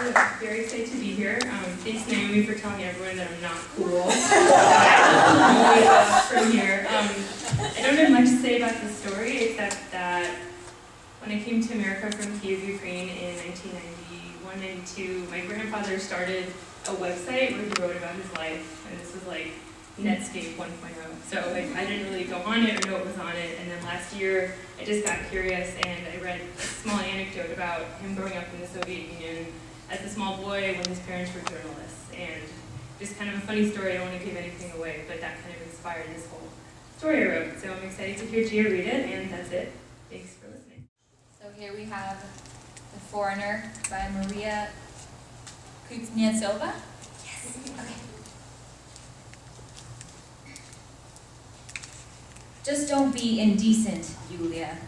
Very excited to be here. Thanks Naomi for telling everyone that I'm not cool. From here. I don't have much to say about this story except that when I came to America from Kiev, Ukraine in 1991-92, my grandfather started a website where he wrote about his life, and this was like Netscape 1.0. So I didn't really go on it or know what was on it, and then last year I just got curious and I read a small anecdote about him growing up in the Soviet Union as a small boy when his parents were journalists, and just kind of a funny story. I don't want to give anything away, but that kind of inspired this whole story I wrote. So I'm excited to hear Gia read it, and that's it. Thanks for listening. So here we have The Foreigner by Maria Kuznetsova. Yes. Okay. Just don't be indecent, Yulia.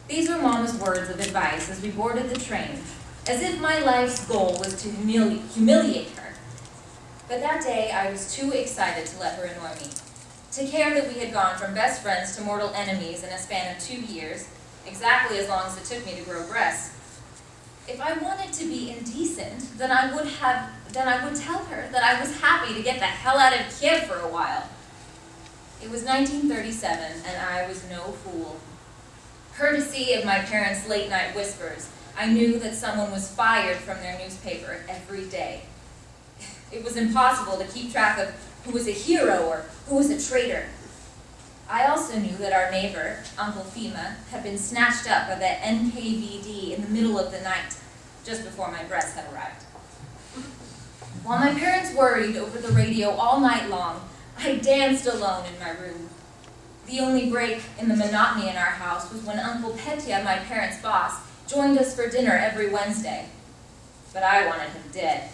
These were Mama's words of advice as we boarded the train, as if my life's goal was to humiliate her. But that day I was too excited to let her annoy me, to care that we had gone from best friends to mortal enemies in a span of 2 years, exactly as long as it took me to grow breasts. If I wanted to be indecent, then I would tell her that I was happy to get the hell out of Kiev for a while. It was 1937, and I was no fool. Courtesy of my parents' late-night whispers, I knew that someone was fired from their newspaper every day. It was impossible to keep track of who was a hero or who was a traitor. I also knew that our neighbor, Uncle Fima, had been snatched up by the NKVD in the middle of the night, just before my breasts had arrived. While my parents worried over the radio all night long, I danced alone in my room. The only break in the monotony in our house was when Uncle Petya, my parents' boss, joined us for dinner every Wednesday. But I wanted him dead.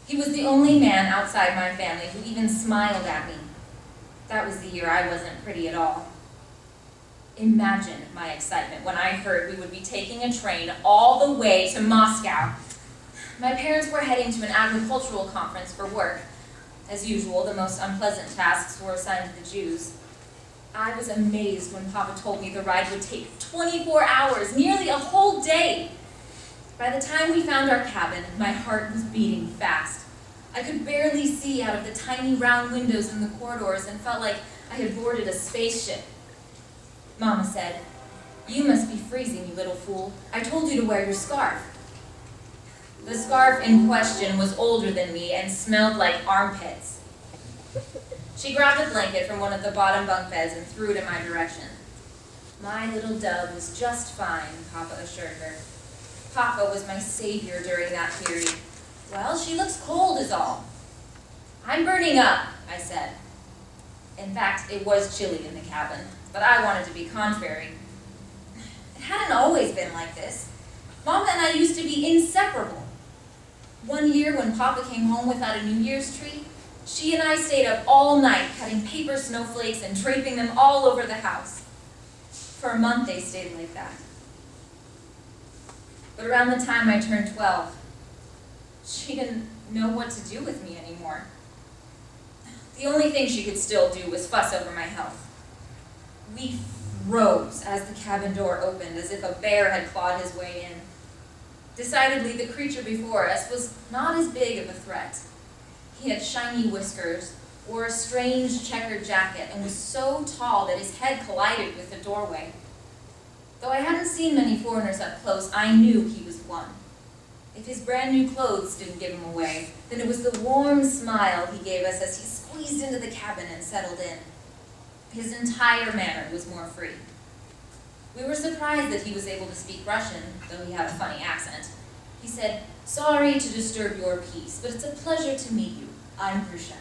He was the only man outside my family who even smiled at me. That was the year I wasn't pretty at all. Imagine my excitement when I heard we would be taking a train all the way to Moscow. My parents were heading to an agricultural conference for work. As usual, the most unpleasant tasks were assigned to the Jews. I was amazed when Papa told me the ride would take 24 hours, nearly a whole day. By the time we found our cabin, my heart was beating fast. I could barely see out of the tiny round windows in the corridors and felt like I had boarded a spaceship. Mama said, "You must be freezing, you little fool. I told you to wear your scarf." The scarf in question was older than me and smelled like armpits. She grabbed a blanket from one of the bottom bunk beds and threw it in my direction. "My little dove is just fine," Papa assured her. Papa was my savior during that period. "Well, she looks cold is all." "I'm burning up," I said. In fact, it was chilly in the cabin, but I wanted to be contrary. It hadn't always been like this. Mama and I used to be inseparable. One year when Papa came home without a New Year's tree, she and I stayed up all night cutting paper snowflakes and draping them all over the house. For a month they stayed like that. But around the time I turned 12, she didn't know what to do with me anymore. The only thing she could still do was fuss over my health. We froze as the cabin door opened, as if a bear had clawed his way in. Decidedly, the creature before us was not as big of a threat. He had shiny whiskers, wore a strange checkered jacket, and was so tall that his head collided with the doorway. Though I hadn't seen many foreigners up close, I knew he was one. If his brand new clothes didn't give him away, then it was the warm smile he gave us as he squeezed into the cabin and settled in. His entire manner was more free. We were surprised that he was able to speak Russian, though he had a funny accent. He said, "Sorry to disturb your peace, but it's a pleasure to meet you. I'm Grusha."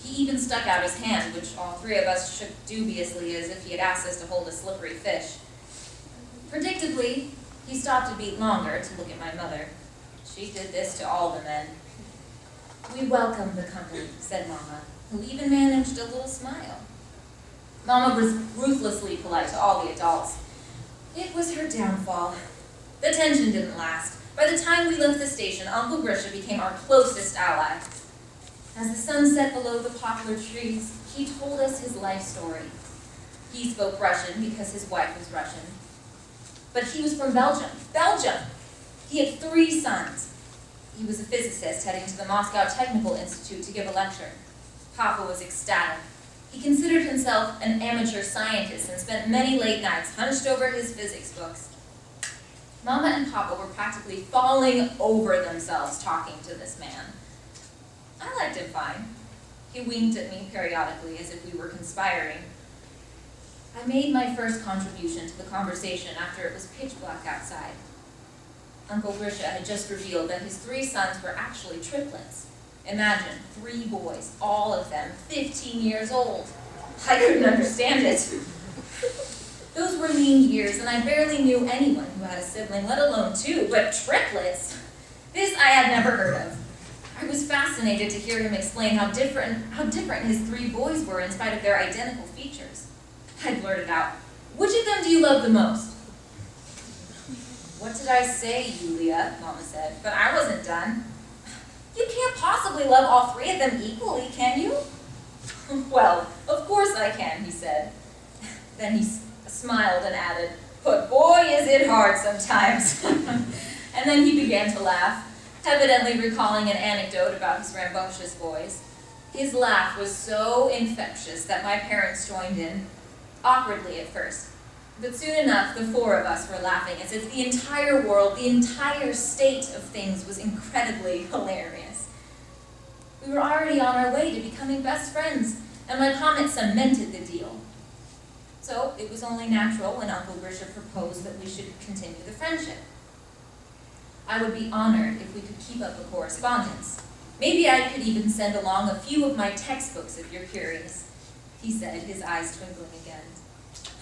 He even stuck out his hand, which all three of us shook dubiously as if he had asked us to hold a slippery fish. Predictably, he stopped a beat longer to look at my mother. She did this to all the men. "We welcome the company," said Mama, who even managed a little smile. Mama was ruthlessly polite to all the adults. It was her downfall. The tension didn't last. By the time we left the station, Uncle Grisha became our closest ally. As the sun set below the poplar trees, he told us his life story. He spoke Russian because his wife was Russian. But he was from Belgium. Belgium! He had 3 sons. He was a physicist heading to the Moscow Technical Institute to give a lecture. Papa was ecstatic. He considered himself an amateur scientist and spent many late nights hunched over his physics books. Mama and Papa were practically falling over themselves talking to this man. I liked him fine. He winked at me periodically as if we were conspiring. I made my first contribution to the conversation after it was pitch black outside. Uncle Grisha had just revealed that his 3 sons were actually triplets. Imagine, 3 boys, all of them 15 years old. I couldn't understand it. Those were lean years, and I barely knew anyone who had a sibling, let alone 2, but triplets? This I had never heard of. I was fascinated to hear him explain how different his 3 boys were in spite of their identical features. I blurted out, "Which of them do you love the most?" "What did I say, Yulia?" Mama said, but I wasn't done. "You can't possibly love all 3 of them equally, can you?" "Well, of course I can," he said. Then he smiled and added, "But boy, is it hard sometimes." And then he began to laugh, evidently recalling an anecdote about his rambunctious boys. His laugh was so infectious that my parents joined in, awkwardly at first. But soon enough, the 4 of us were laughing as if the entire world, the entire state of things was incredibly hilarious. We were already on our way to becoming best friends, and my comment cemented the deal. So it was only natural when Uncle Grisha proposed that we should continue the friendship. I would be honored if we could keep up a correspondence. Maybe I could even send along a few of my textbooks if you're curious, he said, his eyes twinkling again.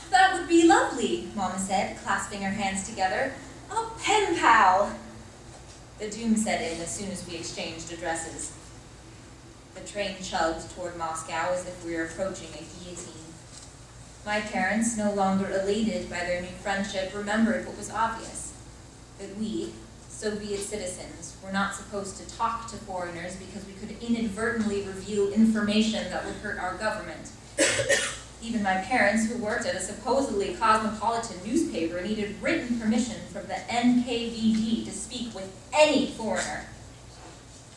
"That would be lovely," Mama said, clasping her hands together. "A pen pal!" The doom set in as soon as we exchanged addresses. The train chugged toward Moscow as if we were approaching a guillotine. My parents, no longer elated by their new friendship, remembered what was obvious, that we, Soviet citizens, were not supposed to talk to foreigners because we could inadvertently reveal information that would hurt our government. Even my parents, who worked at a supposedly cosmopolitan newspaper, needed written permission from the NKVD to speak with any foreigner.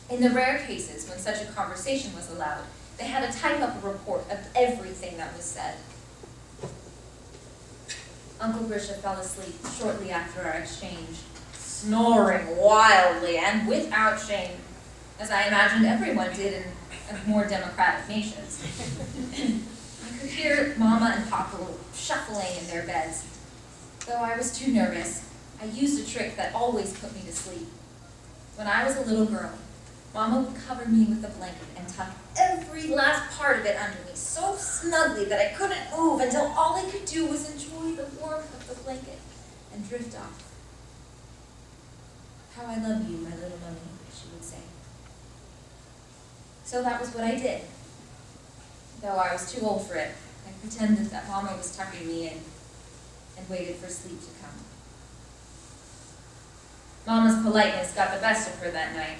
In the rare cases when such a conversation was allowed, they had to type up a report of everything that was said. Uncle Grisha fell asleep shortly after our exchange, snoring wildly and without shame, as I imagined everyone did in more democratic nations. I could hear Mama and Papa shuffling in their beds. Though I was too nervous, I used a trick that always put me to sleep. When I was a little girl, Mama would cover me with a blanket and tuck every last part of it under me so snugly that I couldn't move until all I could do was enjoy the warmth of the blanket and drift off. "How I love you, my little mummy," she would say. So that was what I did. Though I was too old for it, I pretended that Mama was tucking me in and waited for sleep to come. Mama's politeness got the best of her that night.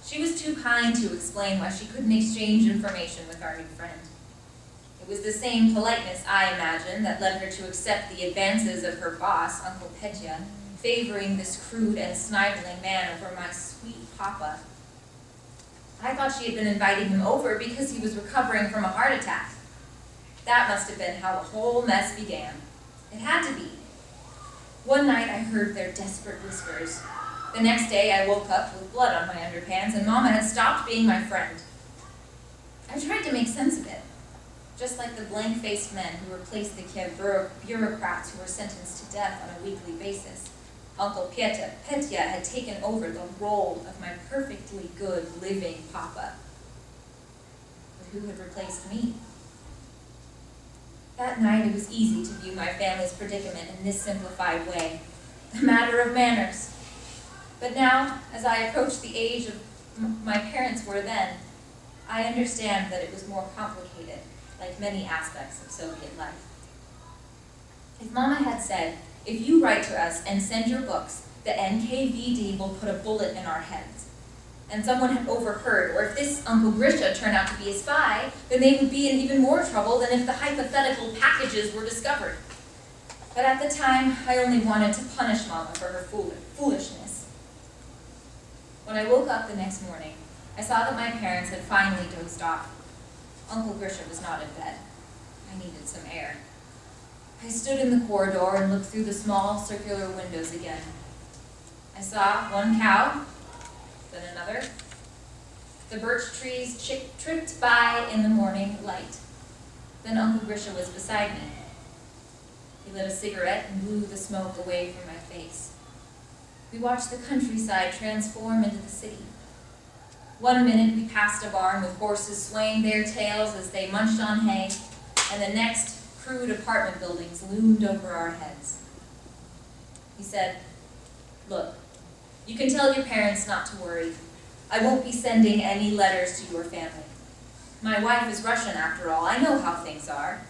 She was too kind to explain why she couldn't exchange information with our new friend. It was the same politeness, I imagine, that led her to accept the advances of her boss, Uncle Petya, favoring this crude and sniveling man over my sweet Papa. I thought she had been inviting him over because he was recovering from a heart attack. That must have been how the whole mess began. It had to be. One night I heard their desperate whispers. The next day I woke up with blood on my underpants and Mama had stopped being my friend. I tried to make sense of it. Just like the blank-faced men who replaced the Kiev bureaucrats who were sentenced to death on a weekly basis, Uncle Petya had taken over the role of my perfectly good living Papa. But who had replaced me? That night it was easy to view my family's predicament in this simplified way, a matter of manners. But now, as I approach the age of my parents were then, I understand that it was more complicated, like many aspects of Soviet life. If Mama had said, "If you write to us and send your books, the NKVD will put a bullet in our heads," and someone had overheard, or if this Uncle Grisha turned out to be a spy, then they would be in even more trouble than if the hypothetical packages were discovered. But at the time, I only wanted to punish Mama for her foolishness. When When I woke up the next morning, I saw that my parents had finally dozed off. Uncle Grisha was not in bed. I needed some air. I stood in the corridor and looked through the small circular windows again. I saw one cow, then another. The birch trees tripped by in the morning light. Then Uncle Grisha was beside me. He lit a cigarette and blew the smoke away from my face. We watched the countryside transform into the city. One minute we passed a barn with horses swaying their tails as they munched on hay, and the next, crude apartment buildings loomed over our heads. He said, "Look, you can tell your parents not to worry. I won't be sending any letters to your family. My wife is Russian after all. I know how things are.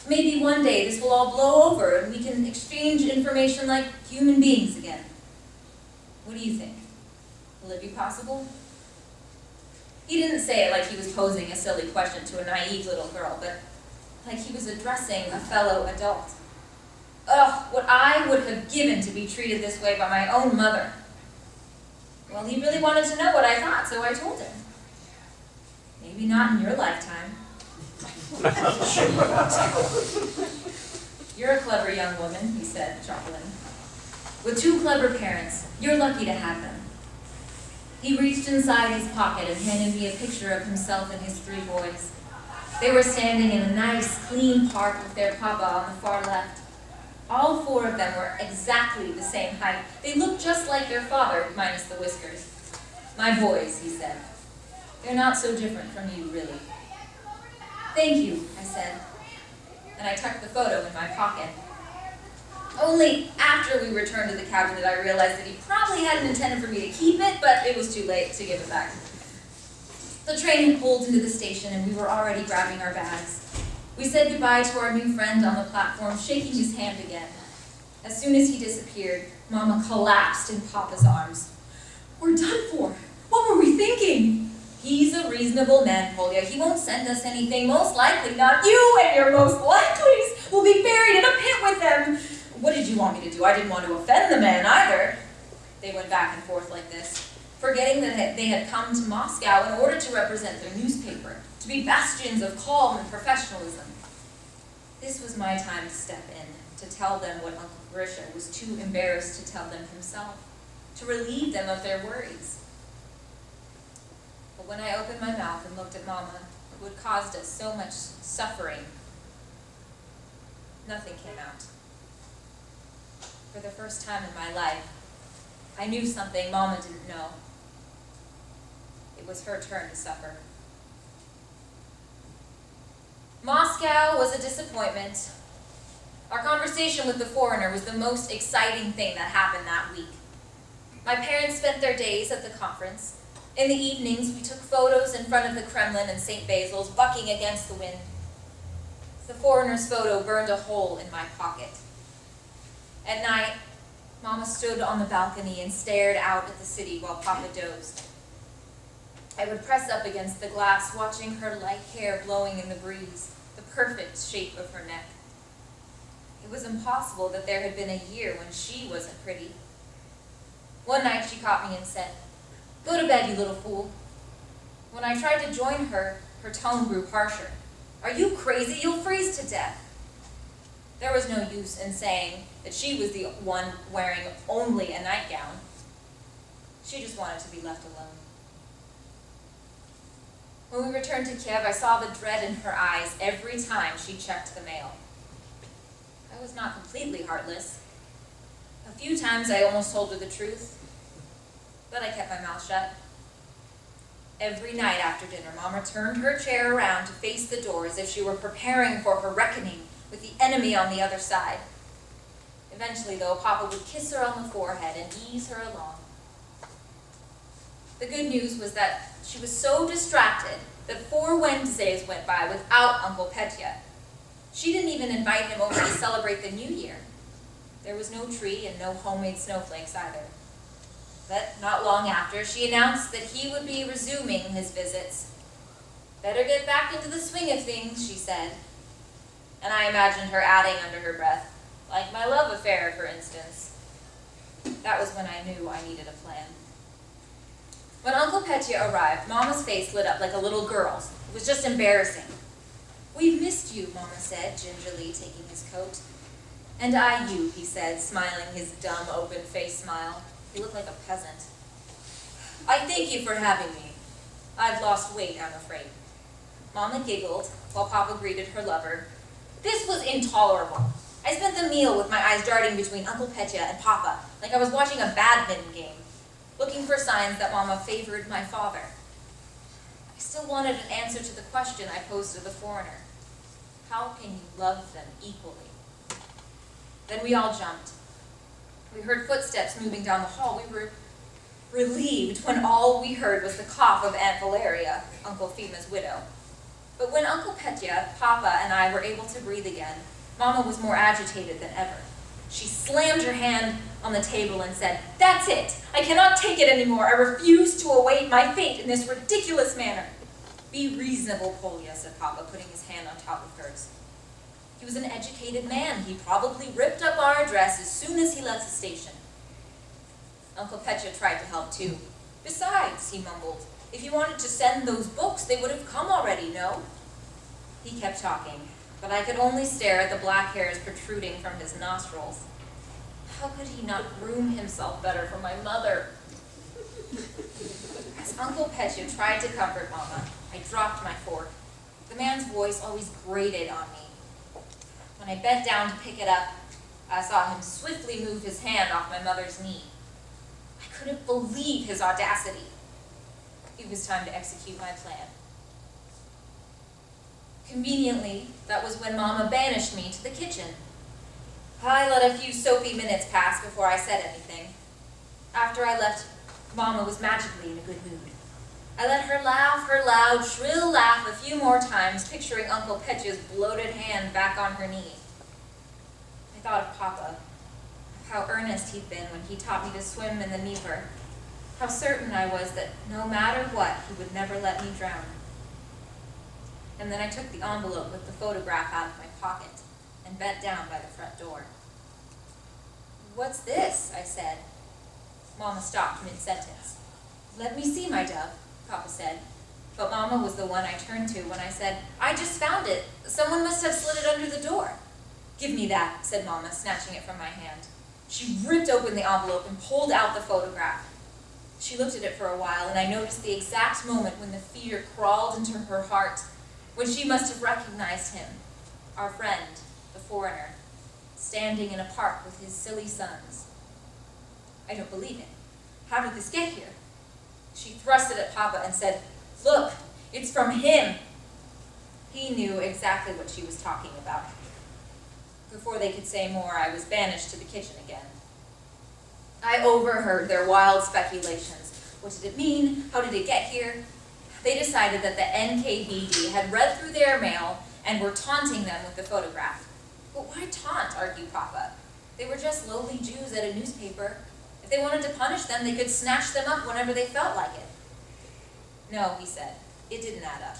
Maybe one day this will all blow over and we can exchange information like human beings again. What do you think? Will it be possible?" He didn't say it like he was posing a silly question to a naive little girl, but like he was addressing a fellow adult. Ugh, what I would have given to be treated this way by my own mother. Well, he really wanted to know what I thought, so I told him. Maybe not in your lifetime. "You're a clever young woman," he said, chuckling. "With two clever parents, you're lucky to have them." He reached inside his pocket and handed me a picture of himself and his 3 boys. They were standing in a nice, clean park with their papa on the far left. All 4 of them were exactly the same height. They looked just like their father, minus the whiskers. "My boys," he said. "They're not so different from you, really." "Thank you," I said, and I tucked the photo in my pocket. Only after we returned to the cabin did I realize that he probably hadn't intended for me to keep it, but it was too late to give it back. The train had pulled into the station and we were already grabbing our bags. We said goodbye to our new friend on the platform, shaking his hand again. As soon as he disappeared, Mama collapsed in Papa's arms. "We're done for. What were we thinking?" "He's a reasonable man, Polya. He won't send us anything. Most likely not. You and your most likelies will be buried in a pit with them." "What did you want me to do? I didn't want to offend the man either." They went back and forth like this, forgetting that they had come to Moscow in order to represent their newspaper, to be bastions of calm and professionalism. This was my time to step in, to tell them what Uncle Grisha was too embarrassed to tell them himself, to relieve them of their worries. But when I opened my mouth and looked at Mama, who had caused us so much suffering, nothing came out. For the first time in my life, I knew something Mama didn't know. It was her turn to suffer. Moscow was a disappointment. Our conversation with the foreigner was the most exciting thing that happened that week. My parents spent their days at the conference. In the evenings, we took photos in front of the Kremlin and St. Basil's, bucking against the wind. The foreigner's photo burned a hole in my pocket. At night, Mama stood on the balcony and stared out at the city while Papa dozed. I would press up against the glass, watching her light hair blowing in the breeze, the perfect shape of her neck. It was impossible that there had been a year when she wasn't pretty. One night she caught me and said, "Go to bed, you little fool." When I tried to join her, her tone grew harsher. "Are you crazy? You'll freeze to death." There was no use in saying that she was the one wearing only a nightgown. She just wanted to be left alone. When we returned to Kiev, I saw the dread in her eyes every time she checked the mail. I was not completely heartless. A few times I almost told her the truth, but I kept my mouth shut. Every night after dinner, Mama turned her chair around to face the door as if she were preparing for her reckoning with the enemy on the other side. Eventually, though, Papa would kiss her on the forehead and ease her along. The good news was that she was so distracted that 4 Wednesdays went by without Uncle Petya. She didn't even invite him over to celebrate the New Year. There was no tree and no homemade snowflakes either. But not long after, she announced that he would be resuming his visits. "Better get back into the swing of things," she said. And I imagined her adding under her breath, "Like my love affair, for instance." That was when I knew I needed a plan. When Uncle Petya arrived, Mama's face lit up like a little girl's. It was just embarrassing. "We've missed you," Mama said, gingerly taking his coat. "And I you," he said, smiling his dumb, open-faced smile. He looked like a peasant. "I thank you for having me. I've lost weight, I'm afraid." Mama giggled, while Papa greeted her lover. This was intolerable. I spent the meal with my eyes darting between Uncle Petya and Papa, like I was watching a badminton game, looking for signs that Mama favored my father. I still wanted an answer to the question I posed to the foreigner. How can you love them equally? Then we all jumped. We heard footsteps moving down the hall. We were relieved when all we heard was the cough of Aunt Valeria, Uncle Fima's widow. But when Uncle Petya, Papa, and I were able to breathe again, Mama was more agitated than ever. She slammed her hand on the table and said, "That's it! I cannot take it anymore. I refuse to await my fate in this ridiculous manner." "Be reasonable, Polya," said Papa, putting his hand on top of hers. "He was an educated man. He probably ripped up our address as soon as he left the station." Uncle Petya tried to help too. "Besides," he mumbled, "if you wanted to send those books, they would have come already, no?" He kept talking, but I could only stare at the black hairs protruding from his nostrils. How could he not groom himself better for my mother? As Uncle Petya tried to comfort Mama, I dropped my fork. The man's voice always grated on me. When I bent down to pick it up, I saw him swiftly move his hand off my mother's knee. I couldn't believe his audacity. It was time to execute my plan. Conveniently, that was when Mama banished me to the kitchen. I let a few soapy minutes pass before I said anything. After I left, Mama was magically in a good mood. I let her laugh her loud, shrill laugh a few more times, picturing Uncle Petya's bloated hand back on her knee. I thought of Papa, of how earnest he'd been when he taught me to swim in the Dnieper, how certain I was that no matter what, he would never let me drown. And then I took the envelope with the photograph out of my pocket and bent down by the front door. "What's this?" I said. Mama stopped mid-sentence. "Let me see, my dove," Papa said. But Mama was the one I turned to when I said, "I just found it. Someone must have slid it under the door." "Give me that," said Mama, snatching it from my hand. She ripped open the envelope and pulled out the photograph. She looked at it for a while, and I noticed the exact moment when the fear crawled into her heart, when she must have recognized him, our friend, the foreigner, standing in a park with his silly sons. "I don't believe it. How did this get here?" She thrust it at Papa and said, "Look, it's from him." He knew exactly what she was talking about. Before they could say more, I was banished to the kitchen again. I overheard their wild speculations. What did it mean? How did it get here? They decided that the NKVD had read through their mail and were taunting them with the photograph. But why taunt, argued Papa? They were just lowly Jews at a newspaper. If they wanted to punish them, they could snatch them up whenever they felt like it. "No," he said, "it didn't add up."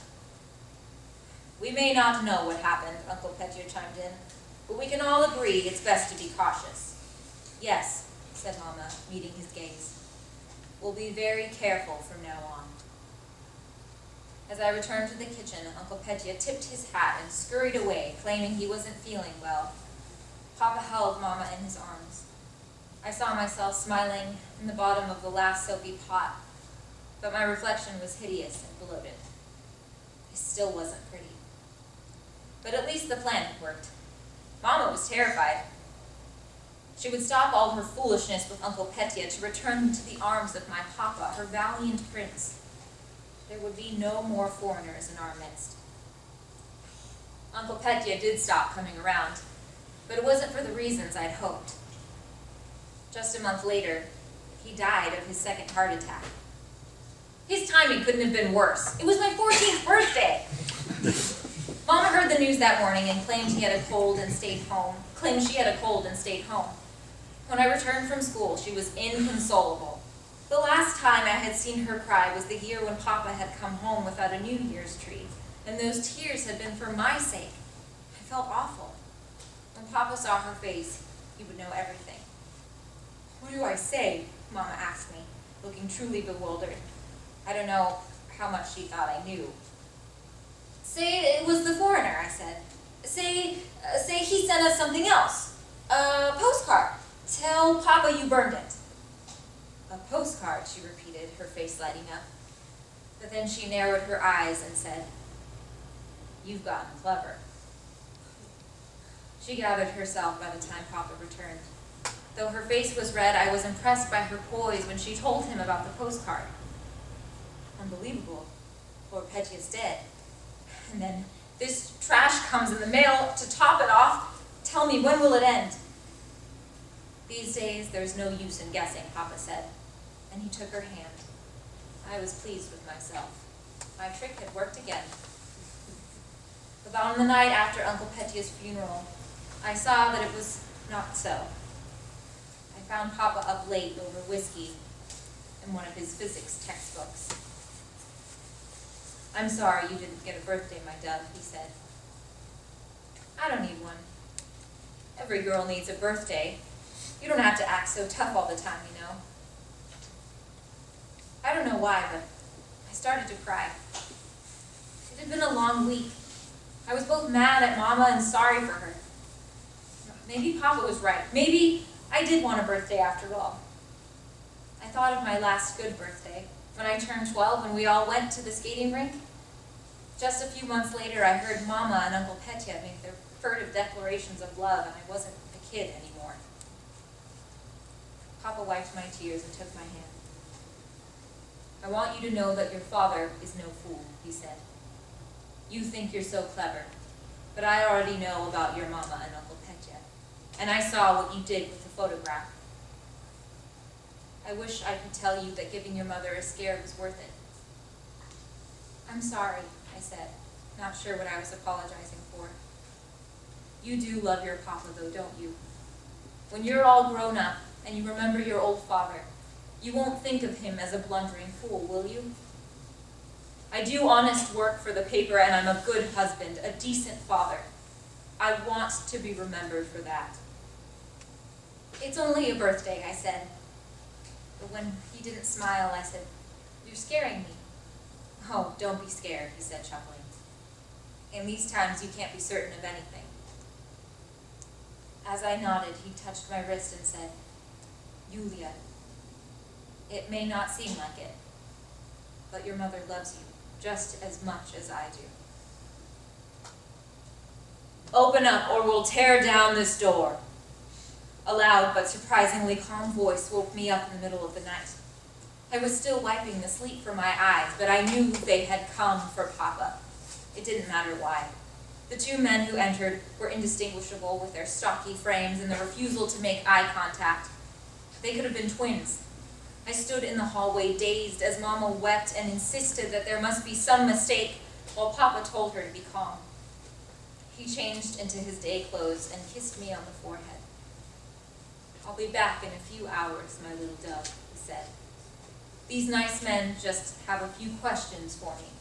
"We may not know what happened," Uncle Petya chimed in, "but we can all agree it's best to be cautious." "Yes," said Mama, meeting his gaze. "We'll be very careful from now on." As I returned to the kitchen, Uncle Petya tipped his hat and scurried away, claiming he wasn't feeling well. Papa held Mama in his arms. I saw myself smiling in the bottom of the last soapy pot, but my reflection was hideous and bloated. I still wasn't pretty. But at least the plan had worked. Mama was terrified. She would stop all her foolishness with Uncle Petya to return to the arms of my Papa, her valiant prince. There would be no more foreigners in our midst. Uncle Petya did stop coming around, but it wasn't for the reasons I'd hoped. Just a month later, he died of his second heart attack. His timing couldn't have been worse. It was my 14th birthday. Mama heard the news that morning and claimed she had a cold and stayed home. When I returned from school, she was inconsolable. The last time I had seen her cry was the year when Papa had come home without a New Year's tree, and those tears had been for my sake. I felt awful. When Papa saw her face, he would know everything. "What do I say?" Mama asked me, looking truly bewildered. I don't know how much she thought I knew. Say it was the foreigner, I said. Say he sent us something else. A postcard. Tell Papa you burned it. A postcard, she repeated, her face lighting up. But then she narrowed her eyes and said, "You've gotten clever." She gathered herself by the time Papa returned. Though her face was red, I was impressed by her poise when she told him about the postcard. Unbelievable. Poor Petya's dead. And then this trash comes in the mail to top it off. Tell me, when will it end? These days, there's no use in guessing, Papa said. And he took her hand. I was pleased with myself. My trick had worked again. But on the night after Uncle Petya's funeral, I saw that it was not so. I found Papa up late over whiskey and one of his physics textbooks. "I'm sorry you didn't get a birthday, my dove," he said. "I don't need one. Every girl needs a birthday. You don't have to act so tough all the time, you know." I don't know why, but I started to cry. It had been a long week. I was both mad at Mama and sorry for her. Maybe Papa was right. Maybe I did want a birthday after all. I thought of my last good birthday, when I turned 12 and we all went to the skating rink. Just a few months later, I heard Mama and Uncle Petya make their furtive declarations of love, and I wasn't a kid anymore. Papa wiped my tears and took my hand. "I want you to know that your father is no fool," he said. "You think you're so clever, but I already know about your Mama and Uncle Petya, and I saw what you did with the photograph. I wish I could tell you that giving your mother a scare was worth it." "I'm sorry," I said, not sure what I was apologizing for. "You do love your Papa, though, don't you? When you're all grown up and you remember your old father, you won't think of him as a blundering fool, will you? I do honest work for the paper, and I'm a good husband, a decent father. I want to be remembered for that." "It's only a birthday," I said. But when he didn't smile, I said, "You're scaring me." "Oh, don't be scared," he said, chuckling. "In these times, you can't be certain of anything." As I nodded, he touched my wrist and said, "Yulia, it may not seem like it, but your mother loves you just as much as I do." "Open up or we'll tear down this door." A loud but surprisingly calm voice woke me up in the middle of the night. I was still wiping the sleep from my eyes, but I knew they had come for Papa. It didn't matter why. The two men who entered were indistinguishable with their stocky frames and the refusal to make eye contact. They could have been twins. I stood in the hallway dazed as Mama wept and insisted that there must be some mistake, while Papa told her to be calm. He changed into his day clothes and kissed me on the forehead. "I'll be back in a few hours, my little dove," he said. "These nice men just have a few questions for me."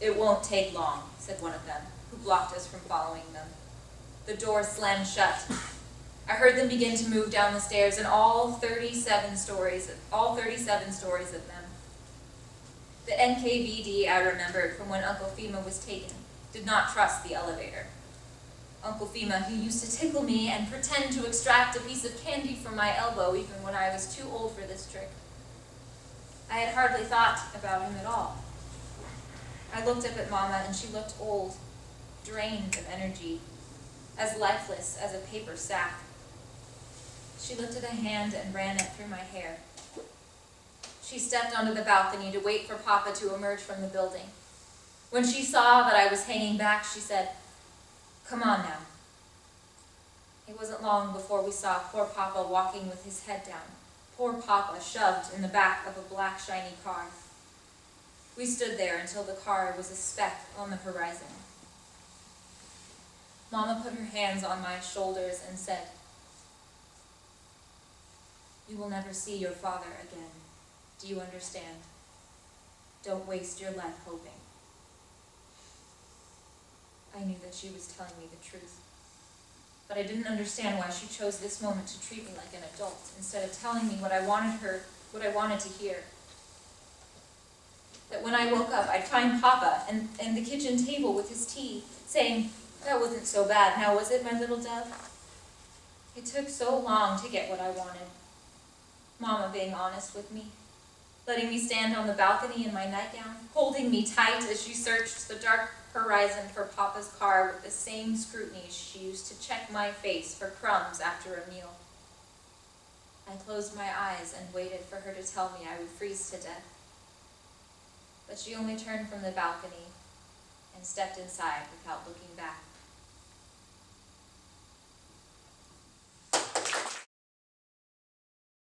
"It won't take long," said one of them, who blocked us from following them. The door slammed shut. I heard them begin to move down the stairs, and all 37 stories of them. The NKVD I remembered from when Uncle Fima was taken did not trust the elevator. Uncle Fima, who used to tickle me and pretend to extract a piece of candy from my elbow even when I was too old for this trick. I had hardly thought about him at all. I looked up at Mama, and she looked old, drained of energy, as lifeless as a paper sack. She lifted a hand and ran it through my hair. She stepped onto the balcony to wait for Papa to emerge from the building. When she saw that I was hanging back, she said, "Come on now." It wasn't long before we saw poor Papa walking with his head down, poor Papa shoved in the back of a black, shiny car. We stood there until the car was a speck on the horizon. Mama put her hands on my shoulders and said, "You will never see your father again. Do you understand? Don't waste your life hoping." I knew that she was telling me the truth, but I didn't understand why she chose this moment to treat me like an adult instead of telling me what I wanted to hear. that when I woke up, I'd find Papa and the kitchen table with his tea, saying, "That wasn't so bad, now was it, my little dove?" It took so long to get what I wanted. Mama being honest with me, letting me stand on the balcony in my nightgown, holding me tight as she searched the dark horizon for Papa's car with the same scrutiny she used to check my face for crumbs after a meal. I closed my eyes and waited for her to tell me I would freeze to death. But she only turned from the balcony and stepped inside without looking back.